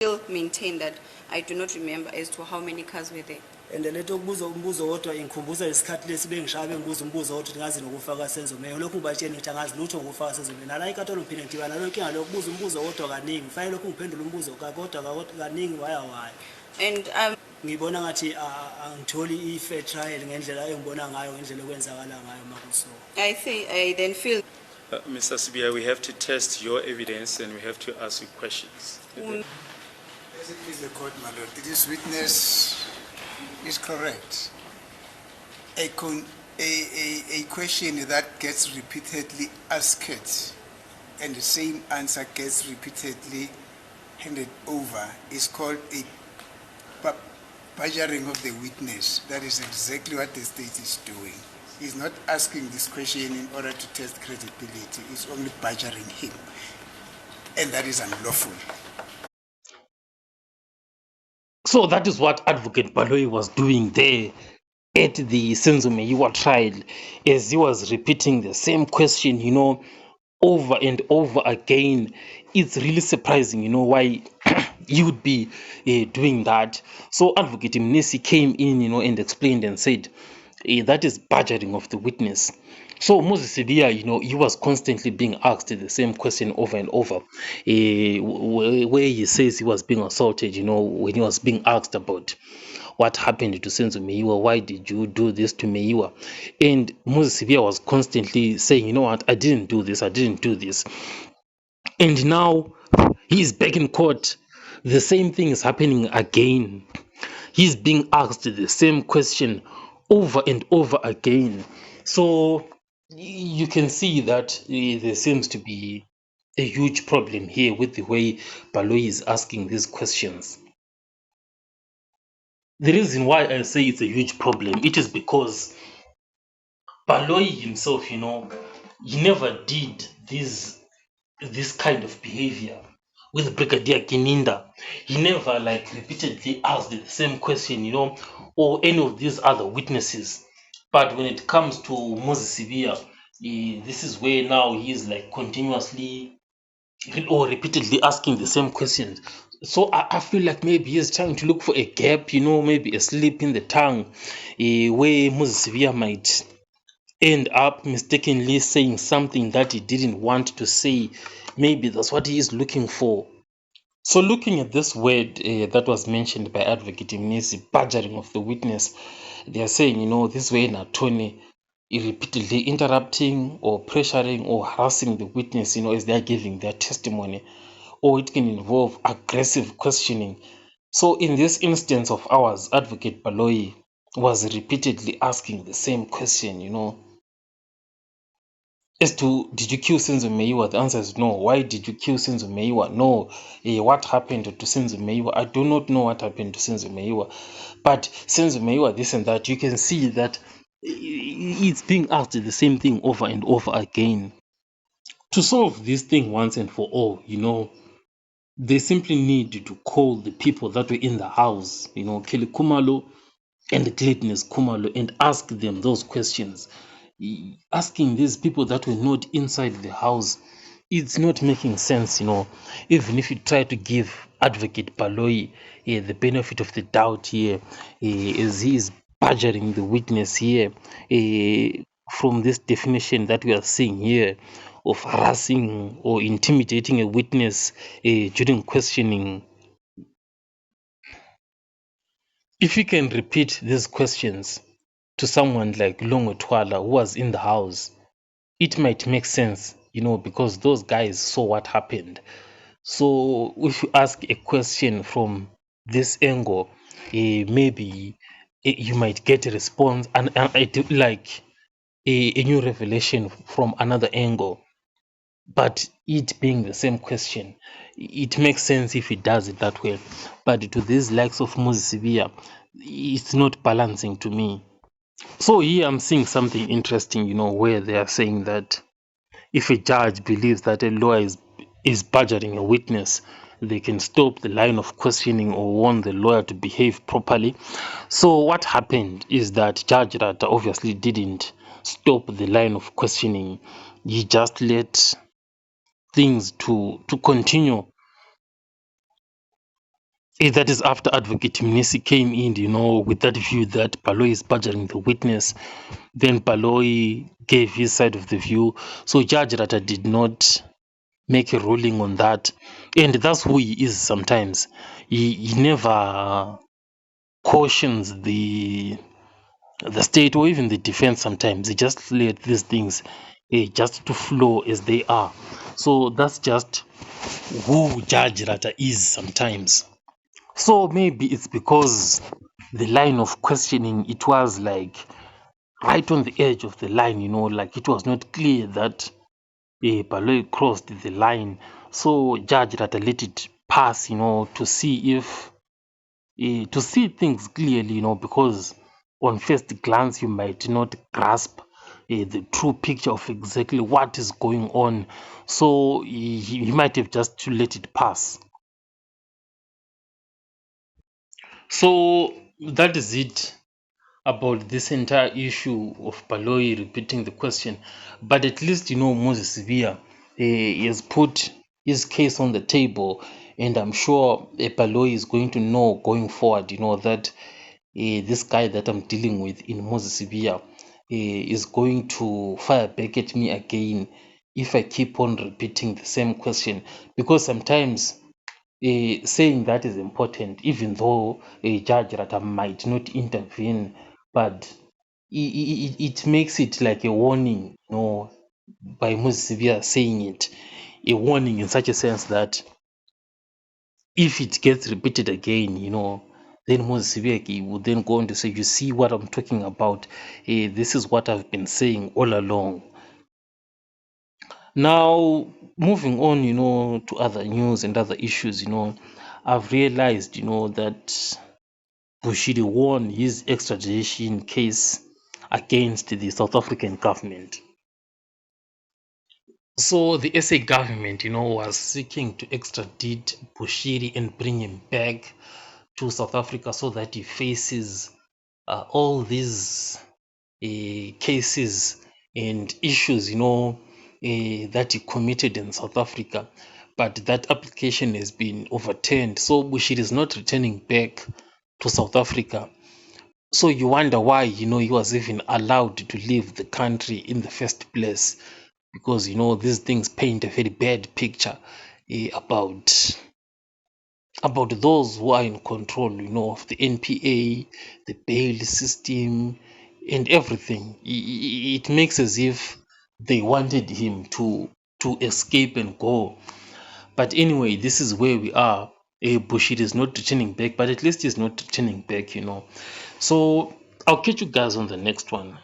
still maintain that I do not remember as to how many cars were there. And leto kubuza umbuzo wodwa ingikhumbuza isikhathi lesi bengishaye bengibuza umbuzo wodwa ngazi nokufaka Senzomeya lokhu ngibatshela ngithi angazi lutho ngokufaka Senzomeya nala inkantolo ngiphinde ngidibana nalo inkinga lokubuza umbuzo wodwa kaningi kufanele lokhu ngiphendula umbuzo kodwa kaningi waya And ngibona ngathi angitholi i-fair trial ngendlela engibona ngayo ngendlela okwenzakala ngayo makuso. I then feel Mr. Sibiya, we have to test your evidence and we have to ask you questions. As it is the court, my lord, this witness is correct. A question that gets repeatedly asked and the same answer gets repeatedly handed over is called a badgering of the witness. That is exactly what the state is doing. He's not asking this question in order to test credibility. It's only badgering him. And that is unlawful. So that is what Advocate Baloyi was doing there at the Senzomeyiwa trial, as he was repeating the same question, over and over again. It's really surprising, why he would be doing that. So Advocate Mnisi came in, and explained and said, that is badgering of the witness. So Moses Sibiya, he was constantly being asked the same question over and over, where he says he was being assaulted, when he was being asked about what happened to Senzomeyiwa, why did you do this to Meyiwa? And Moses Sibiya was constantly saying, what, I didn't do this. And now he's back in court. The same thing is happening again. He's being asked the same question over and over again. So you can see that there seems to be a huge problem here with the way Baloyi is asking these questions. The reason why I say it's a huge problem, it is because Baloyi himself, he never did this kind of behavior with Brigadier Kininda. He never repeatedly asked the same question, or any of these other witnesses. But when it comes to Moses Sibiya, this is where now he is continuously or repeatedly asking the same questions. So I feel like maybe he's trying to look for a gap, maybe a slip in the tongue, where Moses Sibiya might end up mistakenly saying something that he didn't want to say. Maybe that's what he is looking for. So looking at this word that was mentioned by Advocate Mnisi, badgering of the witness, they are saying, this way in attorney repeatedly interrupting or pressuring or harassing the witness, as they are giving their testimony, or it can involve aggressive questioning. So in this instance of ours, Advocate Baloyi was repeatedly asking the same question, as to, did you kill Senzomeyiwa? The answer is no. Why did you kill Senzomeyiwa? No. What happened to Senzomeyiwa? I do not know what happened to Senzomeyiwa. But Senzomeyiwa, this and that, you can see that it's being asked the same thing over and over again. To solve this thing once and for all, they simply need to call the people that were in the house, Kelly Khumalo and Gladness Khumalo, and ask them those questions. Asking these people that were not inside the house, it's not making sense, even if you try to give Advocate Baloyi the benefit of the doubt here, as he is badgering the witness here, from this definition that we are seeing here of harassing or intimidating a witness during questioning. If you can repeat these questions to someone like Longo Twala, who was in the house, it might make sense, because those guys saw what happened. So if you ask a question from this angle, maybe you might get a response and like a new revelation from another angle. But it being the same question, it makes sense if it does it that way. But to these likes of Moses Sibiya, it's not balancing to me. So here I'm seeing something interesting, where they are saying that if a judge believes that a lawyer is badgering a witness, they can stop the line of questioning or warn the lawyer to behave properly. So what happened is that Judge Rata obviously didn't stop the line of questioning. He just let things to continue That is after Advocate Mnisi came in, with that view that Baloyi is badgering the witness. Then Baloyi gave his side of the view. So Judge Rata did not make a ruling on that. And that's who he is sometimes. He never cautions the state or even the defense sometimes. He just let these things just to flow as they are. So that's just who Judge Rata is sometimes. So maybe it's because the line of questioning, it was like right on the edge of the line, like it was not clear that Baloyi crossed the line. So Judge Rata let it pass, to see if to see things clearly, because on first glance you might not grasp the true picture of exactly what is going on. So he might have just to let it pass. So that is it about this entire issue of Baloyi repeating the question. But at least, Moses Sibiya he has put his case on the table, and I'm sure Baloyi is going to know going forward, that this guy that I'm dealing with in Moses Sibiya is going to fire back at me again if I keep on repeating the same question, because sometimes saying that is important, even though a Judge Rata might not intervene, but it makes it like a warning, by Moses Sibiya saying it, a warning in such a sense that if it gets repeated again, then Moses Sibiya would then go on to say, you see what I'm talking about, this is what I've been saying all along. Now, moving on, to other news and other issues, I've realized, that Bushiri won his extradition case against the South African government. So the SA government, was seeking to extradite Bushiri and bring him back to South Africa so that he faces all these cases and issues, that he committed in South Africa. But that application has been overturned. So Bushiri is not returning back to South Africa. So you wonder why, he was even allowed to leave the country in the first place, because these things paint a very bad picture about those who are in control, of the NPA, the bail system, and everything. It makes as if they wanted him to escape and go. But anyway, this is where we are. Bushiri is not returning back, but at least he's not returning back. So I'll catch you guys on the next one.